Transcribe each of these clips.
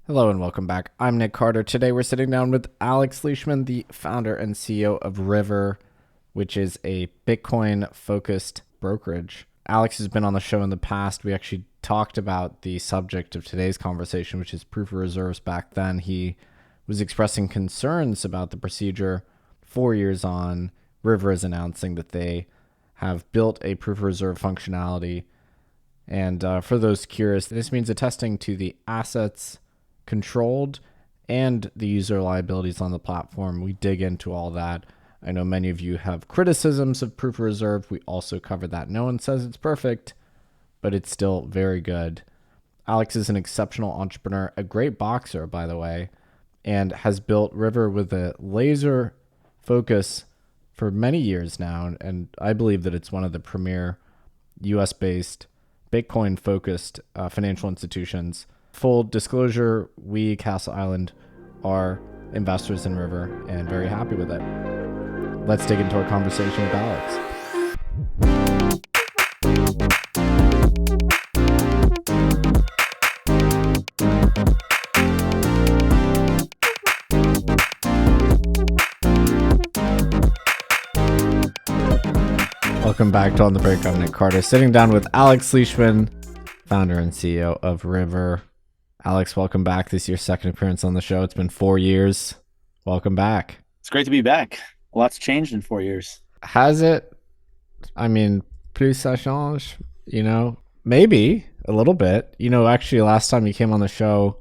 Hello and welcome back. I'm Nick Carter. Today we're sitting down with Alex Leishman, the founder and CEO of River, which is a Bitcoin focused brokerage. Alex has been on the show in the past. We actually talked about the subject of today's conversation, which is proof of reserves. Back then, he was expressing concerns about the procedure. 4 years on, River is announcing that they have built a proof of reserve functionality. And for those curious, this means attesting to the assets controlled and the user liabilities on the platform. We dig into all that. I know many of you have criticisms of proof of reserve. We also cover that. No one says it's perfect, but it's still very good. Alex is an exceptional entrepreneur, a great boxer, by the way, and has built River with a laser focus for many years now. And I believe that it's one of the premier US based Bitcoin focused financial institutions. Full disclosure, we, Castle Island, are investors in River and very happy with it. Let's dig into our conversation with Alex. Welcome back to On the Break. I'm Nick Carter, sitting down with Alex Leishman, founder and CEO of River. Alex, welcome back. This is your second appearance on the show. It's been 4 years. Welcome back. It's great to be back. A lot's changed in 4 years. Has it? I mean, plus ça change, maybe a little bit. Actually, last time you came on the show,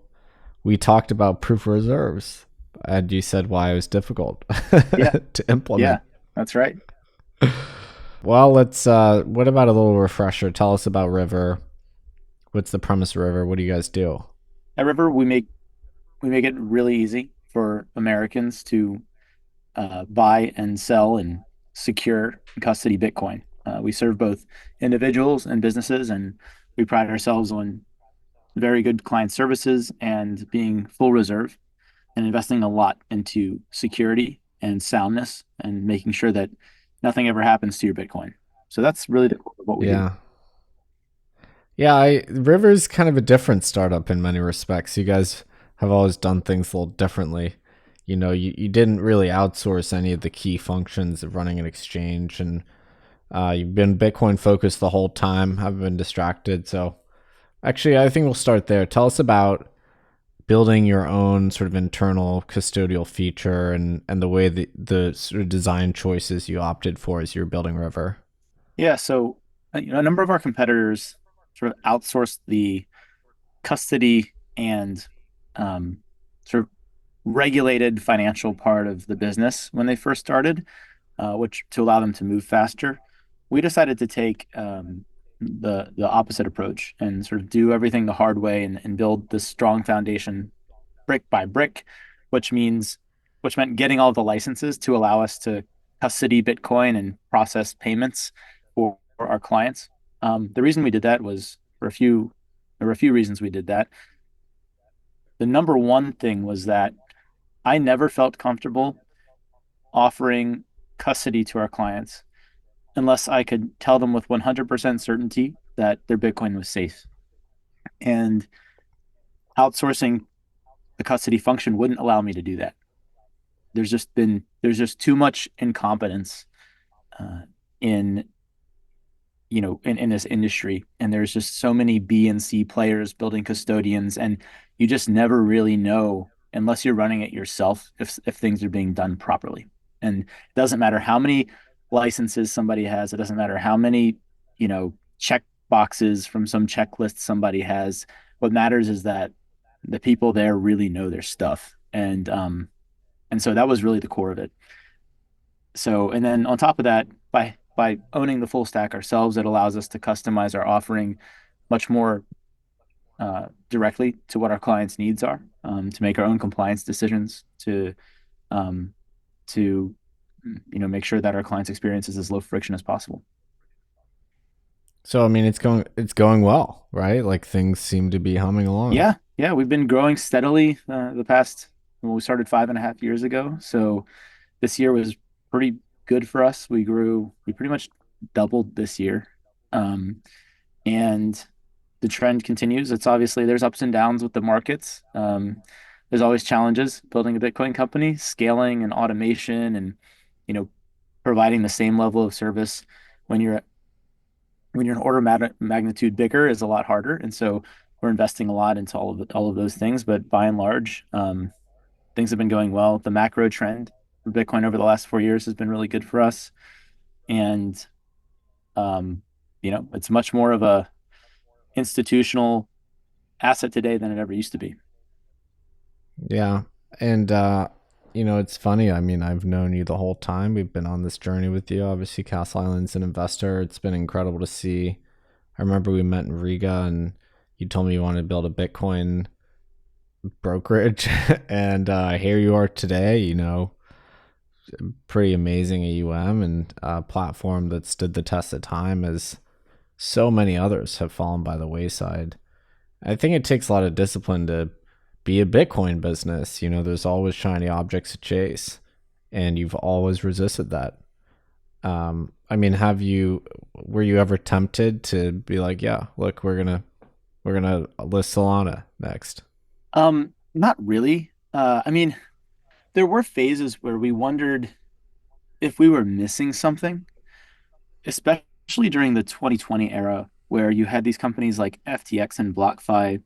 we talked about proof of reserves, and you said why it was difficult Yeah, to yeah, implement. that's right. Well, what about a little refresher? Tell us about River. What's the premise of River? What do you guys do? At River, we make it really easy for Americans to buy and sell and secure and custody Bitcoin. We serve both individuals and businesses, and we pride ourselves on very good client services and being full reserve and investing a lot into security and soundness and making sure that nothing ever happens to your Bitcoin. So that's really the core of what we do. Yeah. Yeah, River's kind of a different startup in many respects. You guys have always done things a little differently. You didn't really outsource any of the key functions of running an exchange, and you've been Bitcoin focused the whole time, haven't been distracted. So actually, I think we'll start there. Tell us about building your own sort of internal custodial feature and the way the sort of design choices you opted for as you're building River. Yeah, so a number of our competitors sort of outsourced the custody and um, sort of regulated financial part of the business when they first started, which to allow them to move faster. We decided to take the opposite approach and sort of do everything the hard way and build this strong foundation brick by brick, which means which meant getting all the licenses to allow us to custody Bitcoin and process payments for our clients. The reason we did that was there were a few reasons we did that. The number one thing was that I never felt comfortable offering custody to our clients unless I could tell them with 100% certainty that their Bitcoin was safe. And outsourcing the custody function wouldn't allow me to do that. There's just too much incompetence uh, in in this industry, and there's just so many B and C players building custodians, and you just never really know unless you're running it yourself if things are being done properly. And it doesn't matter how many licenses somebody has, it doesn't matter how many check boxes from some checklist somebody has. What matters is that the people there really know their stuff, and so that was really the core of it. So, and then on top of that, by owning the full stack ourselves, it allows us to customize our offering much more directly to what our clients' needs are, to make our own compliance decisions, um, to make sure that our clients' experience is as low friction as possible. So I mean, it's going well, right? Like things seem to be humming along. Yeah, yeah, we've been growing steadily the past. Well, we started 5.5 years ago, so this year was pretty good for us. We pretty much doubled this year, um, and the trend continues. It's obviously there's ups and downs with the markets. There's always challenges building a Bitcoin company, scaling and automation, and you know, providing the same level of service when you're an order magnitude bigger is a lot harder. And so we're investing a lot into all of those things. But by and large, things have been going well. The macro trend for Bitcoin over the last 4 years has been really good for us, and um, it's much more of a institutional asset today than it ever used to be. Yeah. And, it's funny. I mean, I've known you the whole time. We've been on this journey with you. Obviously, Castle Island's an investor. It's been incredible to see. I remember we met in Riga and you told me you wanted to build a Bitcoin brokerage. And here you are today, pretty amazing AUM and a platform that stood the test of time as so many others have fallen by the wayside. I think it takes a lot of discipline to be a Bitcoin business. There's always shiny objects to chase, and you've always resisted that. I mean, were you ever tempted to be like, yeah, look, we're gonna list Solana next? Not really. I mean, there were phases where we wondered if we were missing something, especially during the 2020 era, where you had these companies like FTX and BlockFi.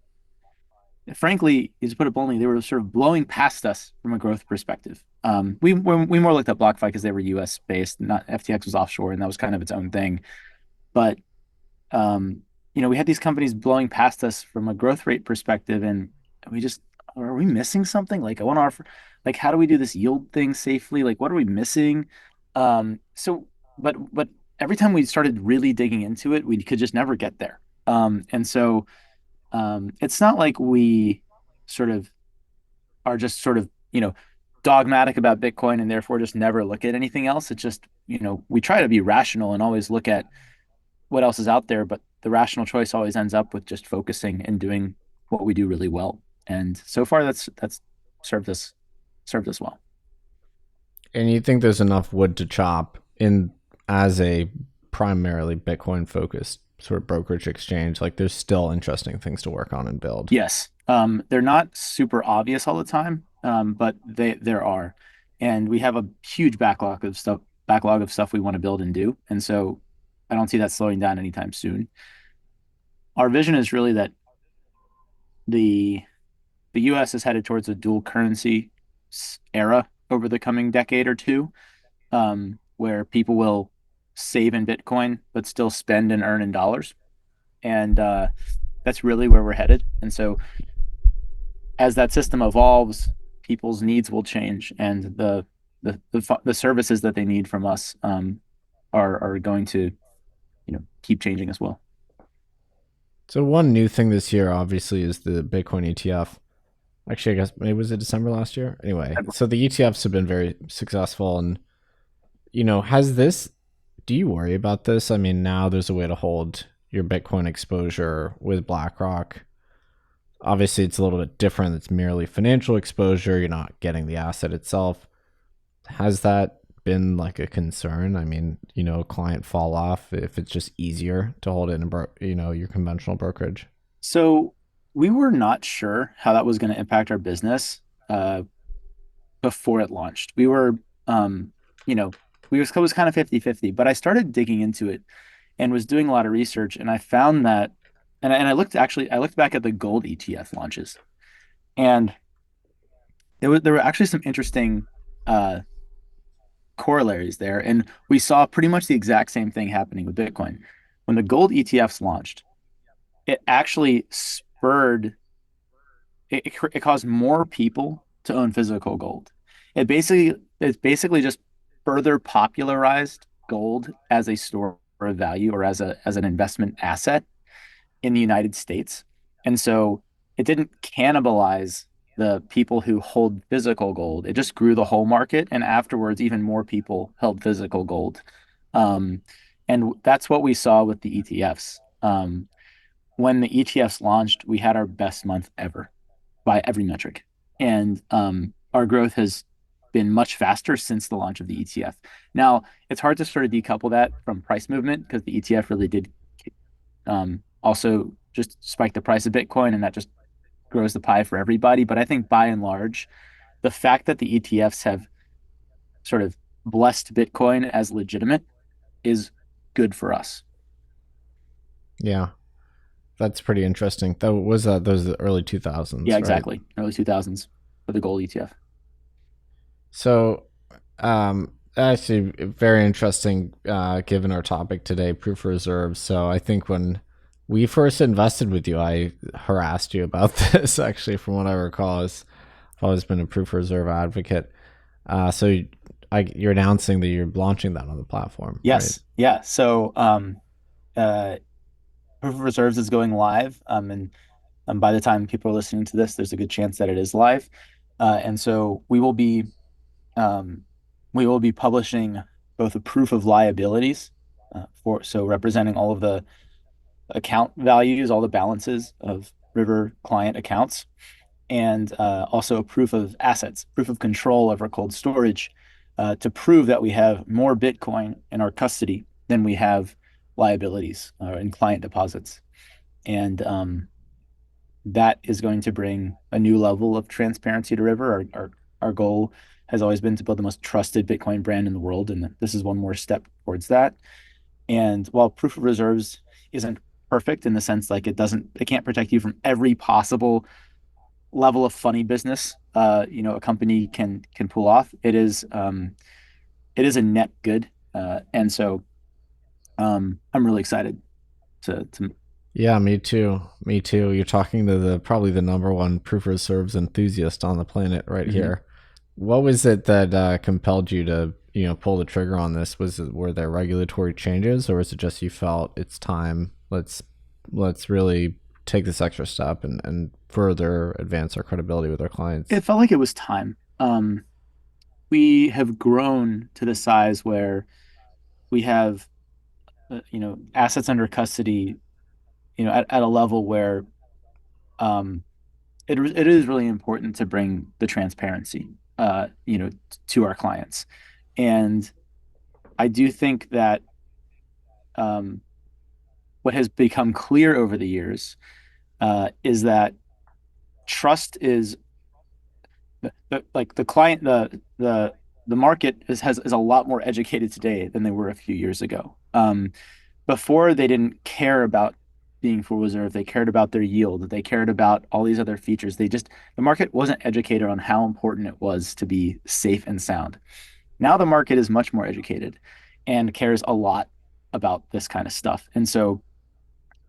Frankly, to put it bluntly, they were sort of blowing past us from a growth perspective. We more looked at BlockFi because they were U.S. based, not FTX was offshore, and that was kind of its own thing. But um, we had these companies blowing past us from a growth rate perspective, and we just are we missing something? Like I want to offer, like how do we do this yield thing safely? Like what are we missing? But every time we started really digging into it, we could just never get there. And so it's not like we sort of are just sort of dogmatic about Bitcoin and therefore just never look at anything else. It's just we try to be rational and always look at what else is out there, but the rational choice always ends up with just focusing and doing what we do really well. And so far, that's served us served us well. And you think there's enough wood to chop in as a primarily Bitcoin focused sort of brokerage exchange? Like there's still interesting things to work on and build. Yes, they're not super obvious all the time, but there are, and we have a huge backlog of stuff we want to build and do, and so I don't see that slowing down anytime soon. Our vision is really that the the U.S. is headed towards a dual currency era over the coming decade or two, where people will save in Bitcoin but still spend and earn in dollars, and that's really where we're headed. And so, as that system evolves, people's needs will change, and the services that they need from us are going to keep changing as well. So one new thing this year, obviously, is the Bitcoin ETF. Actually, I guess maybe was it December last year? Anyway, so the ETFs have been very successful, and has this? Do you worry about this? I mean, now there's a way to hold your Bitcoin exposure with BlackRock. Obviously, it's a little bit different. It's merely financial exposure. You're not getting the asset itself. Has that been like a concern? I mean, a client fall off if it's just easier to hold it in, your conventional brokerage? So we were not sure how that was going to impact our business before it launched. We were, you know, it was kind of 50-50, but I started digging into it and was doing a lot of research, and I found that, and I looked back at the gold ETF launches, and there were actually some interesting uh, corollaries there, and we saw pretty much the exact same thing happening with Bitcoin. When the gold ETFs launched, it actually it caused more people to own physical gold. It's basically just further popularized gold as a store of value or as an investment asset in the United States. And so it didn't cannibalize the people who hold physical gold. It just grew the whole market. And afterwards, even more people held physical gold. Um, and that's what we saw with the ETFs. When the ETFs launched, we had our best month ever by every metric. And our growth has been much faster since the launch of the ETF. Now, it's hard to sort of decouple that from price movement because the ETF really did also just spike the price of Bitcoin, and that just grows the pie for everybody. But I think by and large, the fact that the ETFs have sort of blessed Bitcoin as legitimate is good for us. Yeah, that's pretty interesting. That was those are the early Yeah, 2000s, right? exactly. Early 2000s for the gold ETF. So, actually, very interesting. Given our topic today, proof of reserves. So, I think when we first invested with you, I harassed you about this. Actually, from what I recall, I've always been a proof of reserve advocate. So, you're announcing that you're launching that on the platform, right? Yes. Yeah. So uh, proof of reserves is going live. And by the time people are listening to this, there's a good chance that it is live. And so um, we will be publishing both a proof of liabilities for so representing all of the account values, all the balances of River client accounts, and also a proof of assets, proof of control over cold storage, to prove that we have more Bitcoin in our custody than we have liabilities in client deposits. And that is going to bring a new level of transparency to River. Our goal has always been to build the most trusted Bitcoin brand in the world, and this is one more step towards that. And while proof of reserves isn't perfect in the sense like it can't protect you from every possible level of funny business a company can pull off. It is a net good, and so I'm really excited to Yeah, me too. Me too. You're talking to the probably the number one proof of reserves enthusiast on the planet right mhm. here. What was it that compelled you to, pull the trigger on this? Were there regulatory changes, or was it just you felt it's time? Let's really take this extra step and further advance our credibility with our clients. It felt like it was time. We have grown to the size where we have assets under custody at a level where um, it is really important to bring the transparency to our clients. And I do think that um, what has become clear over the years is that trust is like the client the market is a lot more educated today than they were a few years ago. Before they didn't care about being full reserve, they cared about their yield, they cared about all these other features. The market wasn't educated on how important it was to be safe and sound. Now the market is much more educated and cares a lot about this kind of stuff. And so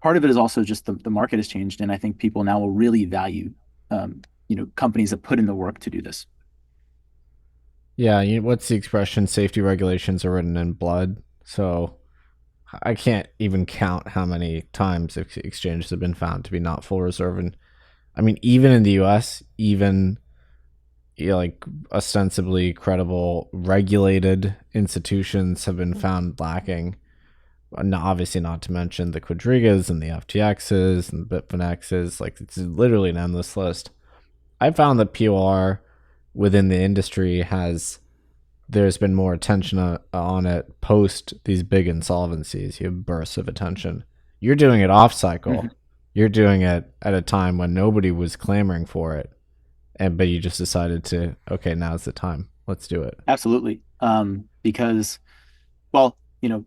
part of it is also just the market has changed, and I think people now will really value companies that put in the work to do this. Yeah, what's the expression? Safety regulations are written in blood. So I can't even count how many times exchanges have been found to be not full reserve. And I mean, even in the U.S., even like ostensibly credible regulated institutions have been found lacking. Obviously, not to mention the Quadrigas and the FTXs and the Bitfinexes. Like, it's literally an endless list. I found that POR within the industry there's been more attention on it post these big insolvencies. You have bursts of attention. You're doing it off cycle. Mhm. You're doing it at a time when nobody was clamoring for it, but you just decided to, okay, now's the time. Let's do it. Absolutely. Because, well,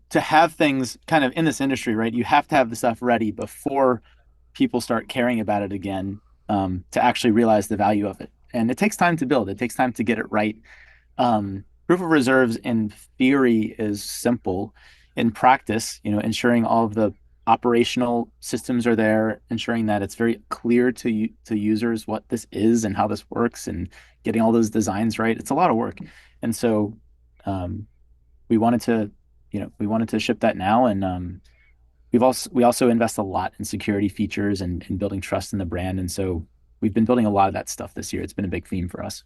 to have things kind of in this industry, right, you have to have the stuff ready before people start caring about it again, to actually realize the value of it. And it takes time to build, it takes time to get it right. Proof of reserves in theory is simple. In practice, ensuring all of the operational systems are there, ensuring that it's very clear to users what this is and how this works, and getting all those designs right. It's a lot of work, and so um, we wanted to, ship that now, and we also invest a lot in security features and building trust in the brand, and so we've been building a lot of that stuff this year. It's been a big theme for us.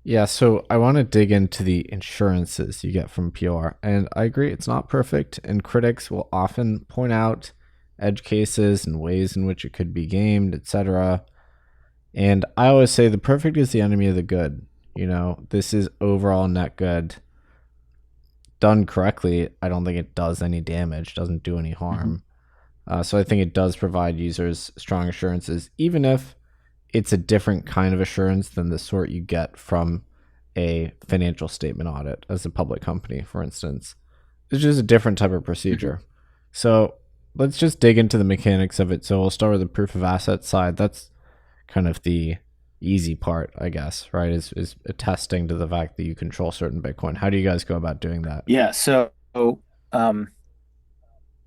Yeah, so I want to dig into the insurances you get from PR. And I agree, it's not perfect, and critics will often point out edge cases and ways in which it could be gamed, etc. And I always say the perfect is the enemy of the good. This is overall net good. Done correctly, I don't think it does any damage, doesn't do any Mhm. harm. So I think it does provide users strong assurances, even if it's a different kind of assurance than the sort you get from a financial statement audit as a public company, for instance. It's just a different type of Mhm. procedure. So let's just dig into the mechanics of it. So we'll start with the proof of asset side. That's kind of the easy part, I guess, right? Is attesting to the fact that you control certain Bitcoin. How do you guys go about doing that? Yeah. Um,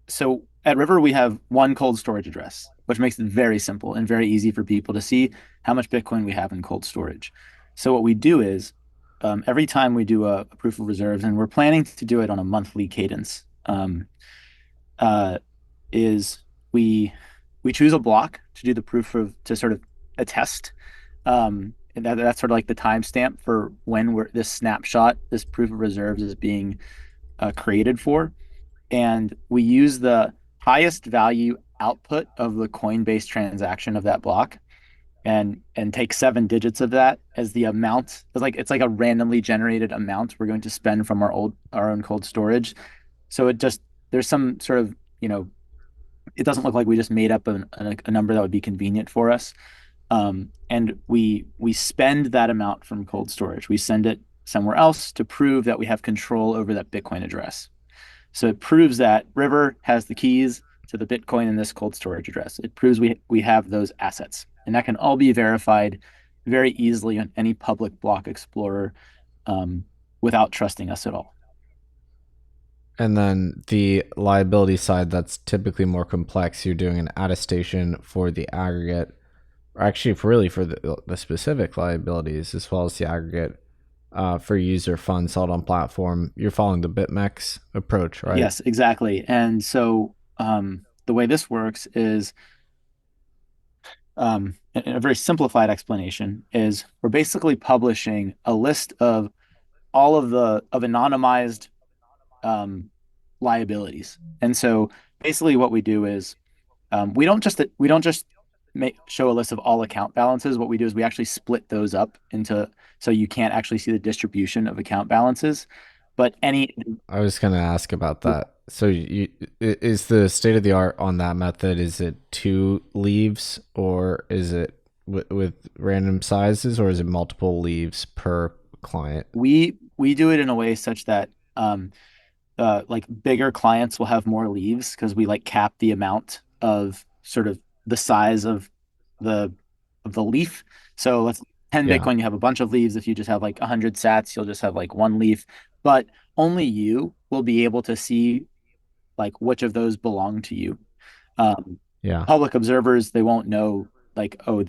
so at River, we have one cold storage address, which makes it very simple and very easy for people to see how much Bitcoin we have in cold storage. So what we do is every time we do a proof of reserves, and we're planning to do it on a monthly cadence, uh, is we we choose a block to do the proof of to sort of attest. And that's sort of like the timestamp for when we're this snapshot, this proof of reserves is being created for. And we use the highest value output of the Coinbase transaction of that block and take 7 digits of that as the amount. It's like a randomly generated amount we're going to spend from our own cold storage. So it just there's some sort of, it doesn't look like we just made up a number that would be convenient for us. And we spend that amount from cold storage. We send it somewhere else to prove that we have control over that Bitcoin address. So it proves that River has the keys to the Bitcoin in this cold storage address. It proves we have those assets, and that can all be verified very easily on any public block explorer, um, without trusting us at all. And then the liability side, that's typically more complex. You're doing an attestation for the aggregate, or actually, for really for the specific liabilities as well as the aggregate for user funds held on platform. You're following the BitMEX approach, right? Yes, exactly. And so the way this works is, in a very simplified explanation, is we're basically publishing a list of all of the of anonymized um, liabilities. And so basically what we do is, we don't just show a list of all account balances. What we do is we actually split those up into, so you can't actually see the distribution of account balances. But any I was going to ask about that. So, is the state of the art on that method? Is it two leaves, or is it with random sizes, or is it multiple leaves per client? we do it in a way such that, like bigger clients will have more leaves because we like cap the amount of sort of the size the of the leaf. So let's 10 Yeah, Bitcoin, you have a bunch of leaves. If you just have like 100 sats, you'll just have like one leaf. But only you will be able to see like which of those belong to you. Um, yeah, Public observers, they won't know, like, oh,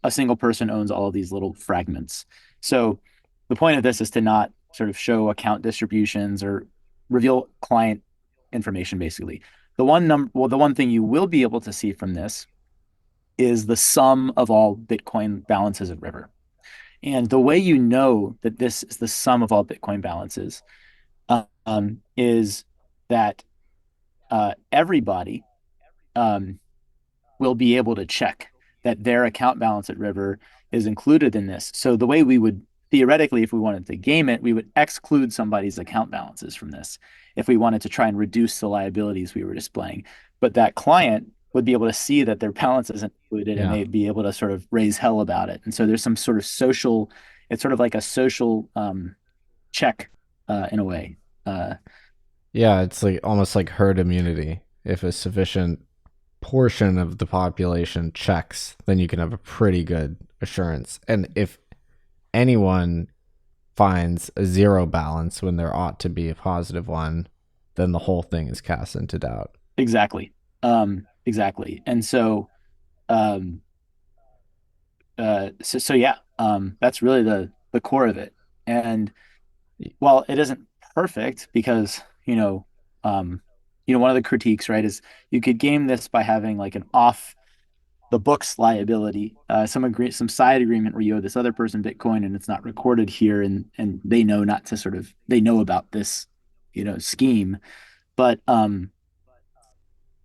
a single person owns all of these little fragments. So the point of this is to not sort of show account distributions or reveal client information, basically. The one thing you will be able to see from this is the sum of all Bitcoin balances at River. And the way you know that this is the sum of all Bitcoin balances, is that everybody, um, will be able to check that their account balance at River is included in this. So the way we would theoretically, if we wanted to game it, we would exclude somebody's account balances from this if we wanted to try and reduce the liabilities we were displaying. But that client would be able to see that their balance isn't included, and yeah, they'd be able to sort of raise hell about it. And so there's some sort of social, it's sort of like a social check, in a way. yeah. It's like almost like herd immunity. If a sufficient portion of the population checks, then you can have a pretty good assurance. And if anyone finds a zero balance when there ought to be a positive one, then the whole thing is cast into doubt. Exactly. Exactly. And so, um, so yeah, that's really the core of it. And while it isn't perfect, because um, one of the critiques, right, is you could game this by having like an off the books liability, some side agreement where you owe this other person Bitcoin and it's not recorded here, and they know not to sort of they know about this, scheme, but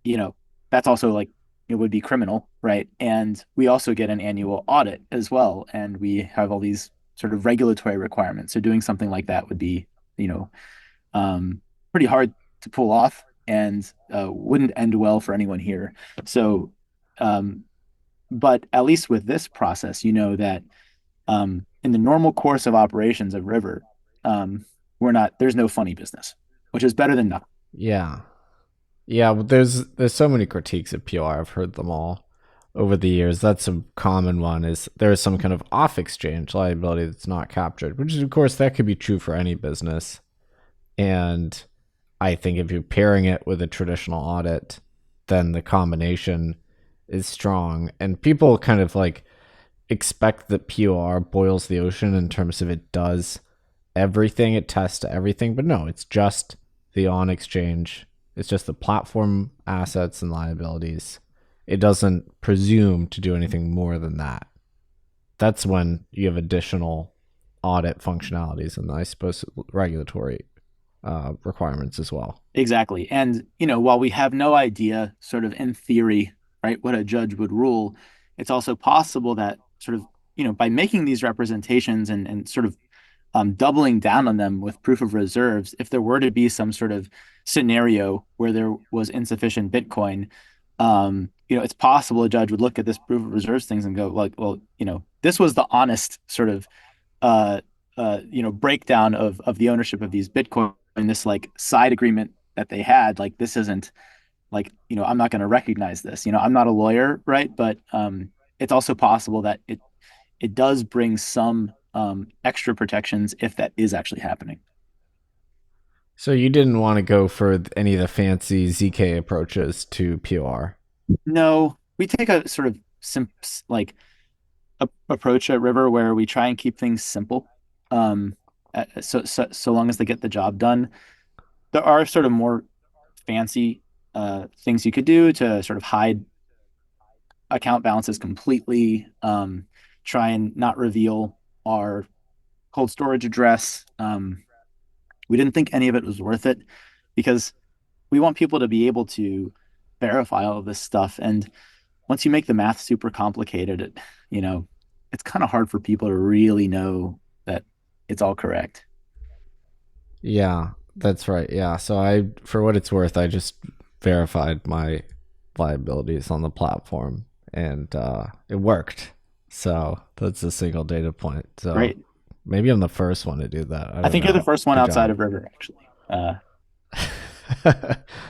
you know, that's also like it would be criminal, right? And we also get an annual audit as well, and we have all these sort of regulatory requirements. So doing something like that would be, you know, pretty hard to pull off. and wouldn't end well for anyone here. So, um, but at least with this process, you know that in the normal course of operations of River, we're not, there's no funny business, which is better than nothing. Yeah. Yeah, but there's so many critiques of PR. I've heard them all over the years. That's a common one is there is some kind of off exchange liability that's not captured, which is of course that could be true for any business. And I think if you're pairing it with a traditional audit, then the combination is strong. And people kind of like expect that POR boils the ocean in terms of it does everything, it tests everything, but no, it's just the on exchange. It's just the platform assets and liabilities. It doesn't presume to do anything more than that. That's when you have additional audit functionalities and I suppose regulatory requirements as well. Exactly. And, you know, while we have no idea, sort of in theory, right, what a judge would rule, it's also possible that sort of, you know, by making these representations and sort of doubling down on them with proof of reserves, if there were to be some sort of scenario where there was insufficient Bitcoin, you know, it's possible a judge would look at this proof of reserves things and go, like, well, you know, this was the honest sort of uh, you know, breakdown of the ownership of these Bitcoin and this like side agreement that they had. Like, this isn't like, you know, I'm not going to recognize this. You know, I'm not a lawyer, right? But it's also possible that it does bring some extra protections if that is actually happening. So you didn't want to go for any of the fancy ZK approaches to PR. No, we take a sort of like approach at River where we try and keep things simple. Um, so long as they get the job done. There are sort of more fancy things you could do to sort of hide account balances completely, try and not reveal our cold storage address. We didn't think any of it was worth it because we want people to be able to verify all of this stuff. And once you make the math super complicated, you know, it's kind of hard for people to really know that it's all correct. Yeah, that's right. Yeah. So for what it's worth, I just verified my liabilities on the platform and it worked. So that's a single data point. So Great. maybe I'm the first one to do that. I I don't think you're the know. first one Good outside job. of River, actually.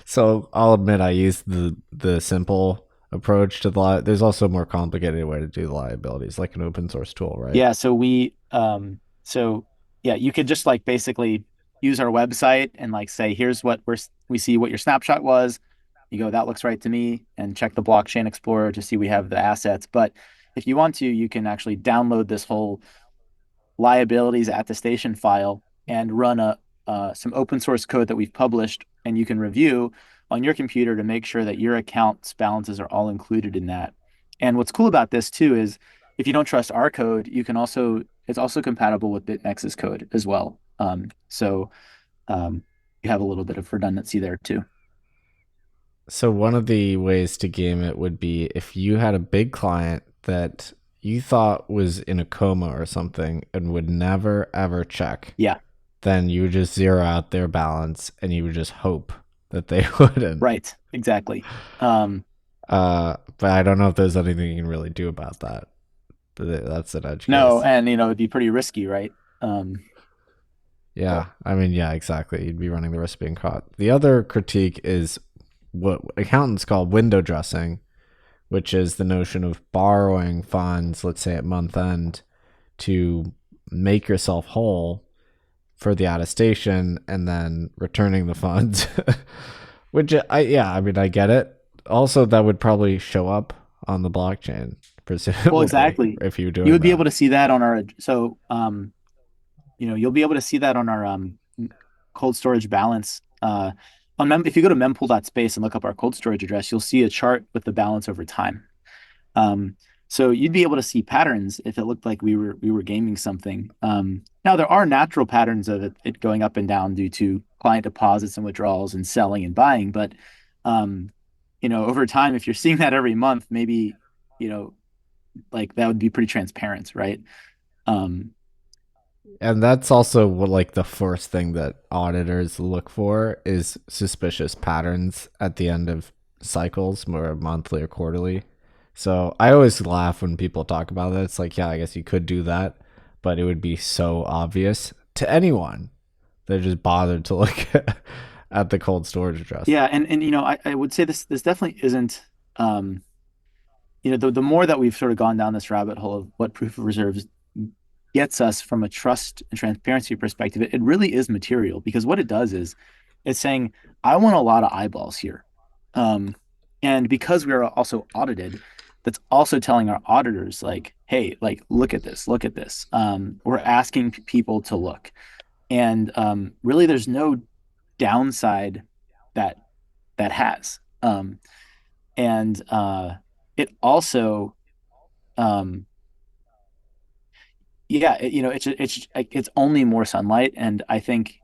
So I'll admit I used the simple approach to there's also a more complicated way to do the liabilities, like an open source tool, right? Yeah, so yeah, you could just like basically use our website and like say, here's what we see what your snapshot was. You go, that looks right to me, and check the blockchain explorer to see we have the assets. But if you want to, you can actually download this whole liabilities attestation file and run a some open source code that we've published and you can review on your computer to make sure that your account's balances are all included in that. And what's cool about this too is if you don't trust our code, you can also it's also compatible with BitMEX's code as well. So you have a little bit of redundancy there too. So one of the ways to game it would be if you had a big client that you thought was in a coma or something and would never ever check, Yeah, then you would just zero out their balance and you would just hope that they wouldn't. right, exactly. Um, But I don't know if there's anything you can really do about that. But that's an edge no, case. and you know it'd be pretty risky, right? Um, Yeah, I mean, yeah, exactly. You'd be running the risk of being caught. The other critique is what accountants call window dressing, which is the notion of borrowing funds, let's say at month end, to make yourself whole for the attestation and then returning the funds. Which I mean, I get it. Also, that would probably show up on the blockchain, well, presumably, exactly. if you're You doing would be that. able to see that on our you know, you'll be able to see that on our cold storage balance. If you go to mempool.space and look up our cold storage address, you'll see a chart with the balance over time. Um, so you'd be able to see patterns if it looked like we were gaming something. Now there are natural patterns of it going up and down due to client deposits and withdrawals and selling and buying, but um, you know, over time, if you're seeing that every month, maybe you know, like that would be pretty transparent, right? Um, And that's also what like the first thing that auditors look for is suspicious patterns at the end of cycles, more monthly or quarterly. So I always laugh when people talk about that. It's like, yeah, I guess you could do that, but it would be so obvious to anyone that just bothered to look at the cold storage address. Yeah, and I would say this definitely isn't um the more that we've sort of gone down this rabbit hole of what proof of reserves gets us from a trust and transparency perspective, it really is material because what it does is it's saying, I want a lot of eyeballs here. Um, and because we are also audited, that's also telling our auditors, like, hey, like, look at this, look at this. We're asking people to look. And really, there's no downside that that has. And it also, um, yeah, it's only more sunlight, and I think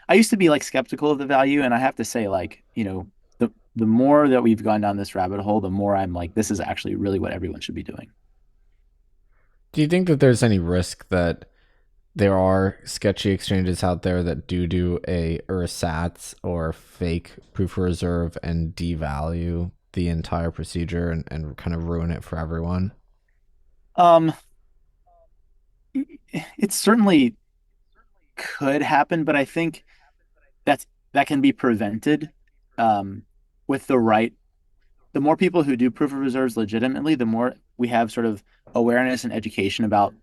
I used to be like skeptical of the value, and I have to say like the more that we've gone down this rabbit hole, the more I'm like this is actually really what everyone should be doing. Do you think that there's any risk that there are sketchy exchanges out there that do a ersatz or fake proof of reserve and devalue the entire procedure and kind of ruin it for everyone? Um, it certainly could happen, but I think that can be prevented um, with the right. The more people who do proof of reserves legitimately, the more we have sort of awareness and education about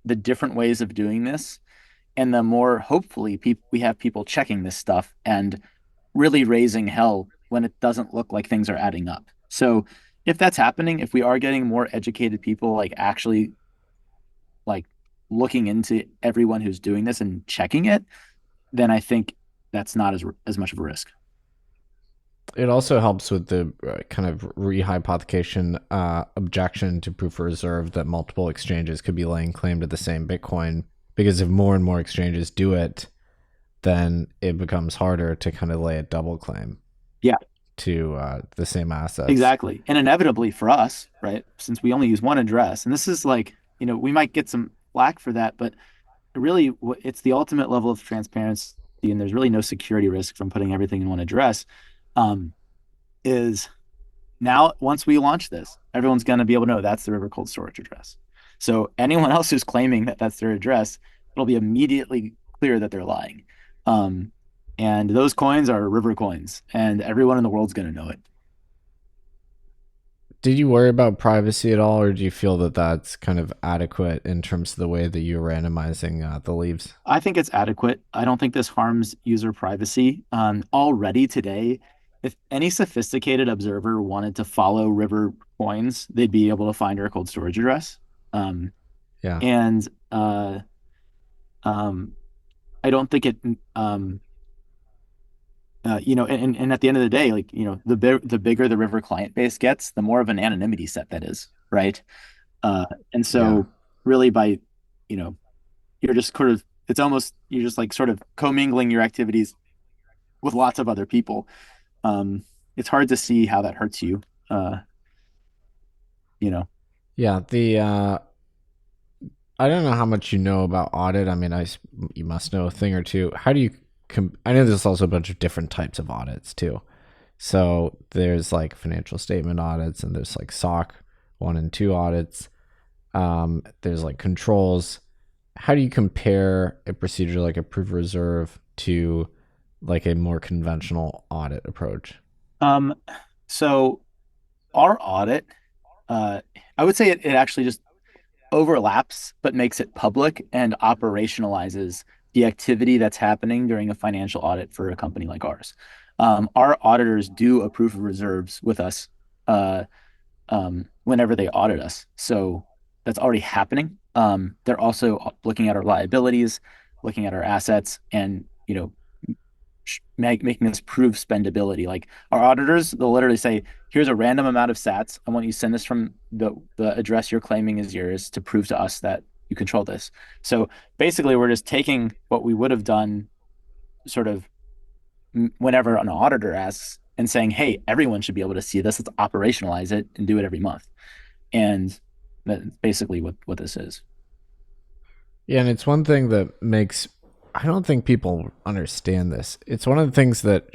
the different ways of doing this, and the more hopefully we have people checking this stuff and really raising hell when it doesn't look like things are adding up. So if that's happening, if we are getting more educated people like actually like looking into everyone who's doing this and checking it, then I think that's not as much of a risk. It also helps with the kind of rehypothecation objection to proof of reserve that multiple exchanges could be laying claim to the same Bitcoin. Because if more and more exchanges do it, then it becomes harder to kind of lay a double claim Yeah, to the same assets. exactly. And inevitably for us, right, since we only use one address, and this is like, we might get some flack for that, but really it's the ultimate level of transparency, and there's really no security risk from putting everything in one address. Um, is now once we launch this, everyone's going to be able to know that's the River Cold Storage address. So anyone else who's claiming that that's their address, it'll be immediately clear that they're lying. Um, and those coins are River coins, and everyone in the world's going to know it. Did you worry about privacy at all, or do you feel that that's kind of adequate in terms of the way that you're randomizing the leaves? I think it's adequate. I don't think this harms user privacy. Already today, if any sophisticated observer wanted to follow River coins, they'd be able to find our cold storage address. Um, Yeah. and um, I don't think it, and at the end of the day, like, the bigger the River client base gets, the more of an anonymity set that is, right? And Yeah. so really you know, you're just sort of, it's almost, you're just like sort of commingling your activities with lots of other people. Um, it's hard to see how that hurts you. Uh, you know, Yeah. The I don't know how much you know about audit. I mean, you must know a thing or two. How do you? I know there's also a bunch of different types of audits too. So there's like financial statement audits, and there's like SOC 1 and 2 audits. There's like controls. How do you compare a procedure like a proof of reserve to like a more conventional audit approach? um, so our audit, uh, I would say it actually just overlaps, but makes it public and operationalizes the activity that's happening during a financial audit for a company like ours. Our auditors do a proof of reserves with us uh, whenever they audit us. So that's already happening. They're also looking at our liabilities, looking at our assets, and making us prove spendability. Like our auditors, they'll literally say, "Here's a random amount of Sats. I want you to send this from the address you're claiming is yours to prove to us that you control this." So basically, we're just taking what we would have done, sort of whenever an auditor asks, and saying, "Hey, everyone should be able to see this. Let's operationalize it and do it every month." And that's basically what this is. Yeah, and it's one thing that makes, I don't think people understand this. It's one of the things that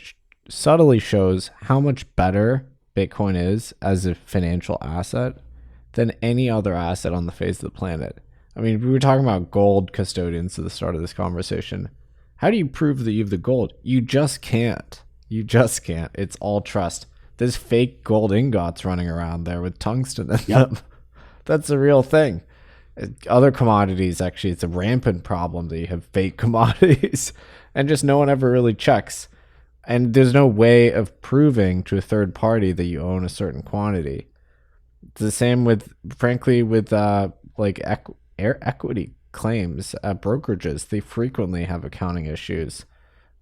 subtly shows how much better Bitcoin is as a financial asset than any other asset on the face of the planet. I mean, we were talking about gold custodians at the start of this conversation. How do you prove that you have the gold? You just can't. You just can't. It's all trust. There's fake gold ingots running around there with tungsten in Yep. them. That's a real thing. Other commodities, actually, it's a rampant problem that you have fake commodities and just no one ever really checks. And there's no way of proving to a third party that you own a certain quantity. It's the same with, frankly, with equity claims at brokerages. They frequently have accounting issues,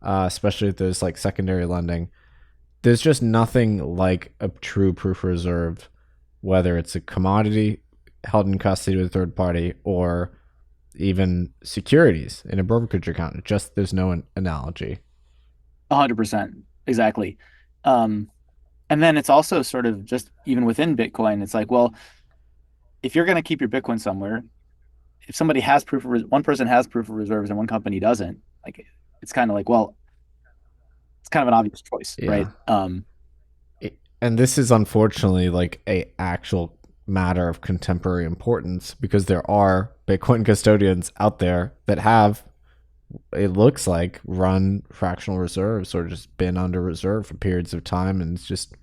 especially if there's like secondary lending. There's just nothing like a true proof of reserve, whether it's a commodity held in custody with a third party or even securities in a brokerage account. Just there's no analogy. 100%. Exactly. Um, and then it's also sort of just even within Bitcoin, it's like, well, if you're going to keep your Bitcoin somewhere, if somebody has one person has proof of reserves and one company doesn't, like it's kind of like, well, it's kind of an obvious choice, right? Yeah. And this is unfortunately like a actual matter of contemporary importance because there are Bitcoin custodians out there that have, it looks like, run fractional reserves or just been under reserve for periods of time, and it's just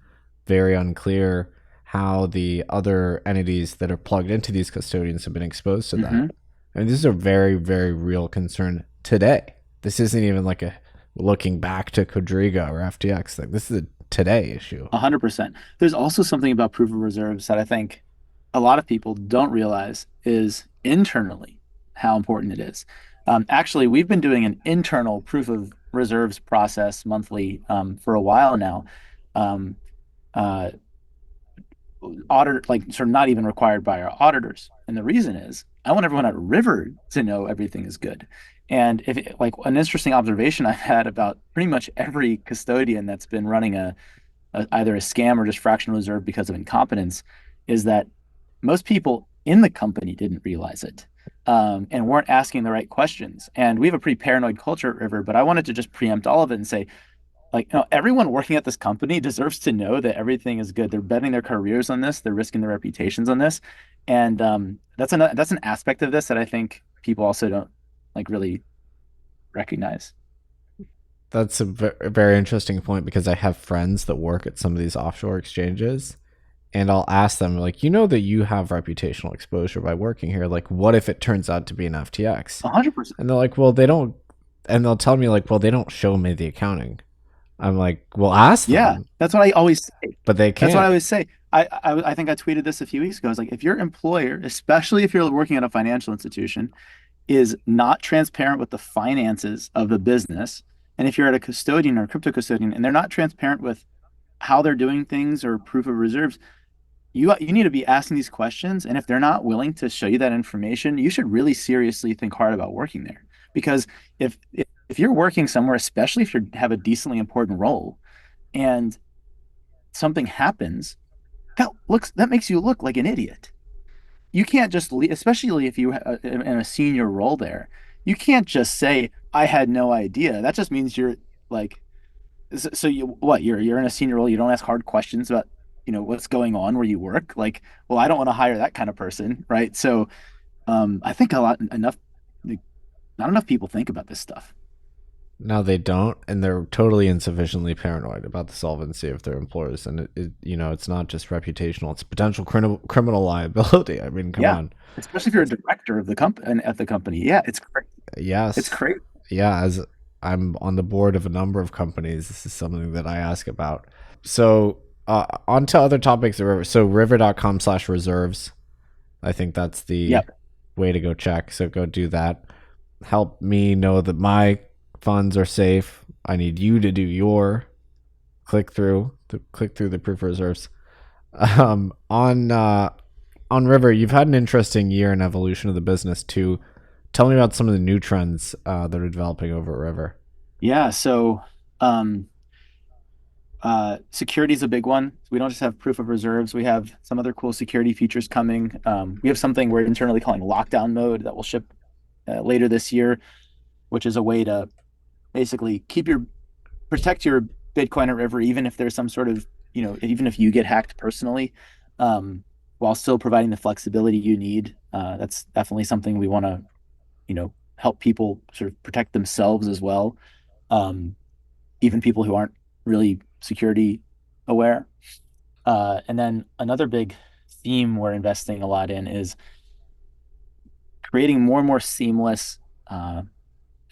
very unclear how the other entities that are plugged into these custodians have been exposed to that. Hmm. I mean, this is a very, very real concern today. This isn't even like a looking back to Quadriga or FTX. Like this is a today issue. 100%. There's also something about proof of reserves that I think a lot of people don't realize is internally how important it is. Actually, we've been doing an internal proof of reserves process monthly for a while now. Um, uh, like sort of not even required by our auditors. And the reason is I want everyone at River to know everything is good. And if like an interesting observation I've had about pretty much every custodian that's been running either a scam or just fractional reserve because of incompetence is that most people in the company didn't realize it and weren't asking the right questions. And we have a pretty paranoid culture at River, but I wanted to just preempt all of it and say, like, everyone working at this company deserves to know that everything is good. They're betting their careers on this. They're risking their reputations on this, and that's an aspect of this that I think people also don't like really recognize. That's a very interesting point because I have friends that work at some of these offshore exchanges, and I'll ask them, like, you know that you have reputational exposure by working here. Like, what if it turns out to be an FTX? 100%. And they're like, well, they don't, and they'll tell me, like, well, they don't show me the accounting. I'm like, well, ask Yeah, them, that's what I always say. but they That's what I can't. always say. I think I tweeted this a few weeks ago. I was like, if your employer, especially if you're working at a financial institution, is not transparent with the finances of the business, and if you're at a custodian or a crypto custodian and they're not transparent with how they're doing things or proof of reserves, you need to be asking these questions. And if they're not willing to show you that information, you should really seriously think hard about working there. Because if you're working somewhere, especially if you have a decently important role, and something happens, that makes you look like an idiot. You can't just leave, especially if you in a senior role there. You can't just say I had no idea. That just means you're like so you what you're in a senior role. You don't ask hard questions about what's going on where you work. Like, well, I don't want to hire that kind of person, right? So I think a lot enough like, not enough people think about this stuff. No, they don't, and they're totally insufficiently paranoid about the solvency of their employers. And it's not just reputational; it's potential criminal liability. I mean, come Yeah, on. especially if you're a director of the company at the company. Yeah, it's great. It's Yes, great. yeah. As I'm on the board of a number of companies, this is something that I ask about. So, on to other topics. So, river.com/reserves. I think that's the Yep. way to go check. So, go do that. Help me know that my funds are safe. I need you to do your click through the proof of reserves. Um, on uh, on River, you've had an interesting year in evolution of the business too. Tell me about some of the new trends that are developing over at River. Yeah. So um, security is a big one. We don't just have proof of reserves. We have some other cool security features coming. We have something we're internally calling lockdown mode that will ship later this year, which is a way to basically protect your Bitcoin at River, even if there's some sort of, even if you get hacked personally, um, while still providing the flexibility you need. That's definitely something we want to, help people sort of protect themselves as well. Um, Even people who aren't really security aware. And then another big theme we're investing a lot in is creating more and more seamless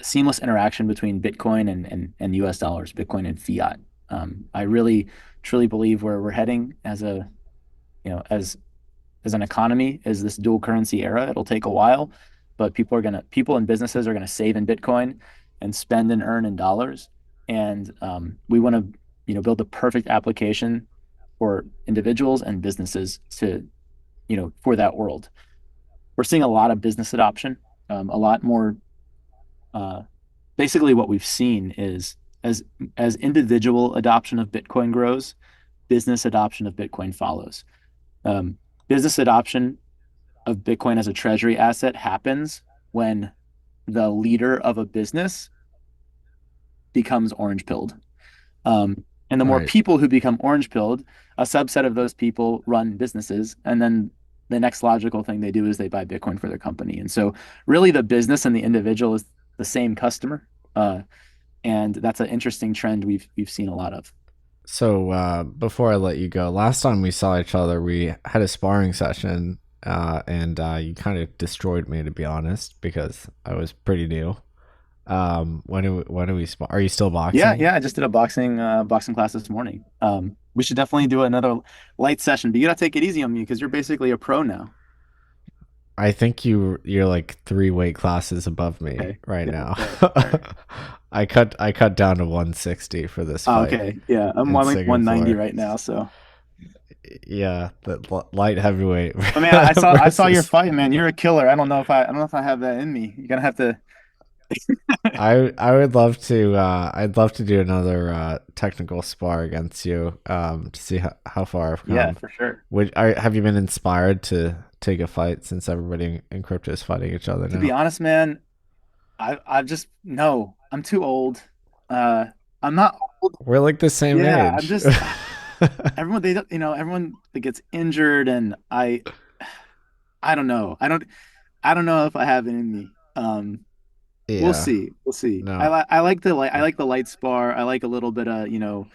interaction between Bitcoin and US dollars, Bitcoin and fiat. I really truly believe where we're heading as a as an economy is this dual currency era. It'll take a while, but people and businesses are gonna save in Bitcoin and spend and earn in dollars. And we want to build the perfect application for individuals and businesses to for that world. We're seeing a lot of business adoption, a lot more uh, basically what we've seen is as individual adoption of Bitcoin grows, business adoption of Bitcoin follows. Business adoption of Bitcoin as a treasury asset happens when the leader of a business becomes orange pilled. And the more Right. people who become orange pilled, a subset of those people run businesses, and then the next logical thing they do is they buy Bitcoin for their company. And so, really, the business and the individual is the same customer. And that's an interesting trend we've seen a lot of. So before I let you go, last time we saw each other, we had a sparring session, and you kind of destroyed me, to be honest, because I was pretty new. When do we spar? Are you still Yeah, boxing? yeah. I just did a boxing class this morning. We should definitely do another light session, but you gotta take it easy on me because you're basically a pro now. I think you're like 3 weight classes above me Okay. right Yeah. now. Fair. Fair. I cut down to 160 for this Oh, fight okay. Yeah. I'm in like 190 Singapore. right now, so. Yeah, the light heavyweight But man, I saw your versus. fight, man. You're a killer. I don't know if I have that in me. You're gonna have to. I would love to I'd love to do another technical spar against you to see how far I've Yeah, come. for sure. Have you been inspired to take a fight since everybody in crypto is fighting each other To be now? honest, man, I've just no. I'm too old. Uh, I'm not old. We're like the same Yeah, I'm age. just everyone. They don't, everyone that gets injured, and I don't know. I don't know if I have it in me. We'll Yeah. see. We'll see. No. I like the light spar. I like a little bit of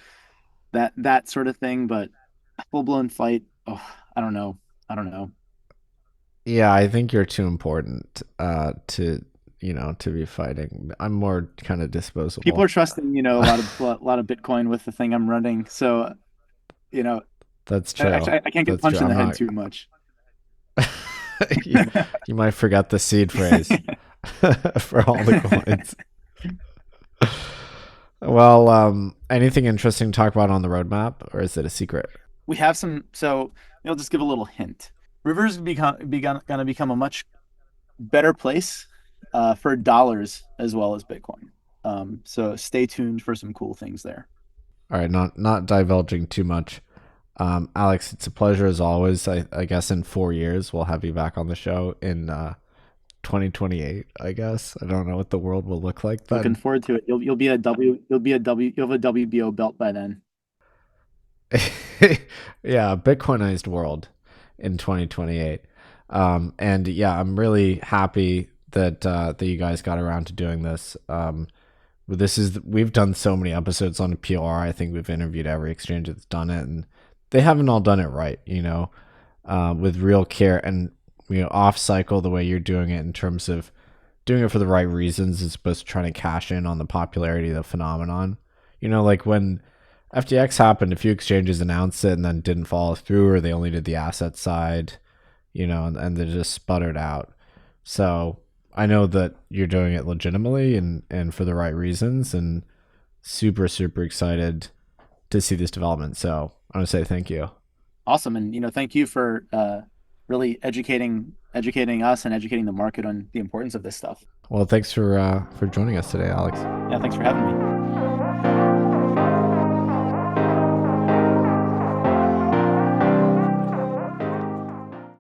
that sort of thing, but a full blown fight. Oh, I don't know. I don't know. Yeah, I think you're too important to to be fighting. I'm more kind of People are disposable. trusting, a lot of Bitcoin with the thing I'm running. So, you know, That's true. actually, I can't get That's true. punched in the I'm head not. too much. you, you might forget the seed phrase for all the coins. Well, anything interesting to talk about on the roadmap, or is it a secret? We have some, so I'll just give a little hint. River's gonna become a much better place for dollars as well as Bitcoin. So stay tuned for some cool things there. All right, not divulging too much. Alex, it's a pleasure as always. I guess in 4 years we'll have you back on the show in 2028. I guess I don't know what the world will look like Looking then. forward to it. You'll have a WBO belt by then. Yeah, a Bitcoinized world in 2028. And yeah, I'm really happy that you guys got around to doing this. We've done so many episodes on PR. I think we've interviewed every exchange that's done it, and they haven't all done it right. With real care and off cycle the way you're doing it in terms of doing it for the right reasons as opposed to trying to cash in on the popularity of the phenomenon. Like when FTX happened, a few exchanges announced it and then didn't follow through, or they only did the asset side, and they just sputtered out. So I know that you're doing it legitimately and for the right reasons, and super, super excited to see this development. So I want to say thank you. Awesome. And thank you for really educating us and educating the market on the importance of this stuff. Well, thanks for joining us today, Alex. Yeah, thanks for having me.